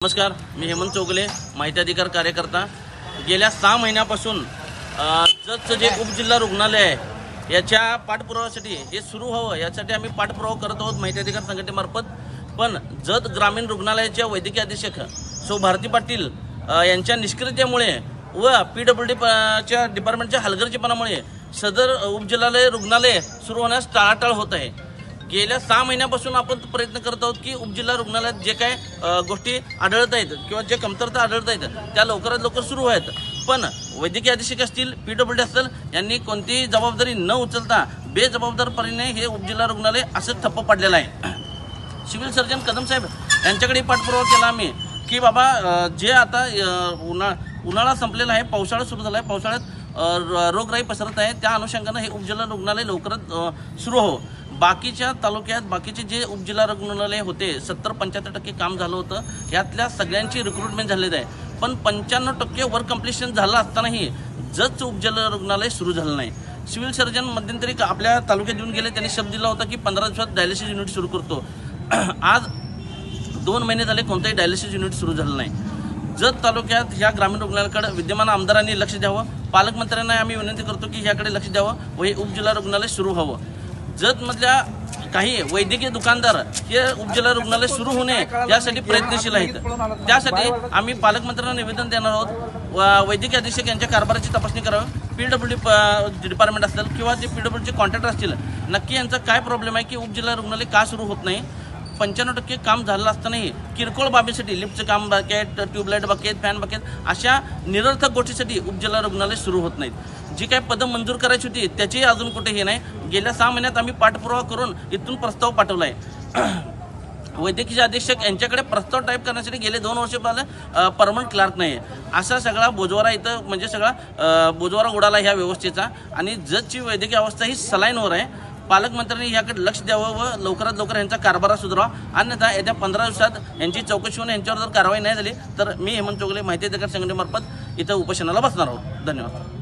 नमस्कार, मी हेमंत चौगले, माहिती अधिकार कार्यकर्ता। गेल्या 6 महिन्यापासून जतचं जे उपजिल्हा रुग्णालय आहे याच्या पाठपुराव्यासाठी हे सुरू व्हावं यासाठी आम्ही पाठपुरावा करत आहोत माहिती अधिकार संघटनेमार्फत। पण जत ग्रामीण रुग्णालयाच्या वैद्यकीय अधीक्षक सौ भारती पाटील यांच्या निष्क्रियतेमुळे व PWDच्या डिपार्टमेंटच्या हलगर्जीपणामुळे सदर उपजिल्हालय रुग्णालय सुरू होण्यास टाळाटाळ होत आहे। गेल्या 6 महिन्यापासून आपण प्रयत्न करत आहोत की उपजिल्हा रुग्णालयात जे काय गोष्टी आढळत आहेत किंवा जे कमतरता आढळत आहेत त्या लवकरात लवकर सुरू व्हायत। पण वैद्यकीय अधीक्षक असतील, PWD असेल, यांनी कोणतीही जबाबदारी न उचलता बेजबाबदारपणे हे उपजिल्हा रुग्णालय असं ठप्प पडलेलं आहे। सिव्हिल सर्जन कदम साहेब यांच्याकडे पाठपुरावा केला आम्ही की बाबा जे आता उन्हाळा संपलेला आहे, पावसाळा सुरू झाला आहे, पावसाळ्यात रोगराई पसरत आहे, त्या अनुषंगाने हे उपजिल्हा रुग्णालय लवकरच सुरू हो। बाकीच्या तालुक्यात बाकीचे जे उपजिल्हा रुग्णालय होते 70-75% काम झालं होतं, यातल्या सगळ्यांची रिक्रुटमेंट झालेली आहे। पण 95% वर्क कंप्लीशन झालं असतानाही जतचं उपजिल्हा रुग्णालय सुरू झालं नाही। सिव्हिल सर्जन मध्यंतरी आपल्या तालुक्यात येऊन गेले, त्यांनी शब्द दिला होता की 15 दिवसात डायलिसिस युनिट सुरू करतो। आज 2 महिने झाले कोणताही डायलिसिस युनिट सुरू झालं नाही। जत तालुक्यात ह्या ग्रामीण रुग्णालयाकडे विद्यमान आमदारांनी लक्ष द्यावं, पालकमंत्र्यांना आम्ही विनंती करतो की ह्याकडे लक्ष द्यावं व हे उपजिल्हा रुग्णालय सुरू व्हावं। जतमधल्या काही वैद्यकीय दुकानदार हे उपजिल्हा रुग्णालय सुरू होणे यासाठी प्रयत्नशील आहेत। त्यासाठी आम्ही पालकमंत्र्यांना निवेदन देणार आहोत। वैद्यकीय अधीक्षक यांच्या कारभाराची तपासणी करावी, PWD डिपार्टमेंट असेल किंवा जे PWDचे कॉन्ट्रॅक्टर असतील, नक्की यांचा काय प्रॉब्लेम आहे की उपजिल्हा रुग्णालय का सुरू होत नाही। 95% काम झालं असतानाही किरकोळ बाबीसाठी लिफ्टचं काम bucket, tubelight bucket, fan bucket अशा निरर्थक गोष्टीसाठी उपजिल्हा रुग्णालय सुरू होत नाहीत। जी काही पदं मंजूर करायची होती त्याची अजून कुठे हे नाही। गेल्या 6 महिन्यात आम्ही पाठपुरावा करून इथून प्रस्ताव पाठवला आहे। वैद्यकीय अधीक्षक यांच्याकडे प्रस्ताव टाईप करण्यासाठी गेले 2 वर्ष परमनंट क्लार्क नाही आहे। असा सगळा बोजवारा इथं म्हणजे सगळा बोजवारा उडाला ह्या व्यवस्थेचा आणि जतची वैद्यकीय अवस्था ही सलाईनवर आहे। पालकमंत्र्यांनी याकडे लक्ष द्यावं व लवकरात लवकर यांचा कारभार सुधारावा, अन्यथा येत्या 15 दिवसात यांची चौकशी होऊन यांच्यावर जर कारवाई नाही झाली तर मी हेमंत चौगले माहिती अधिकार संघटनेमार्फत इथं उपोषणाला बसणार आहोत। धन्यवाद।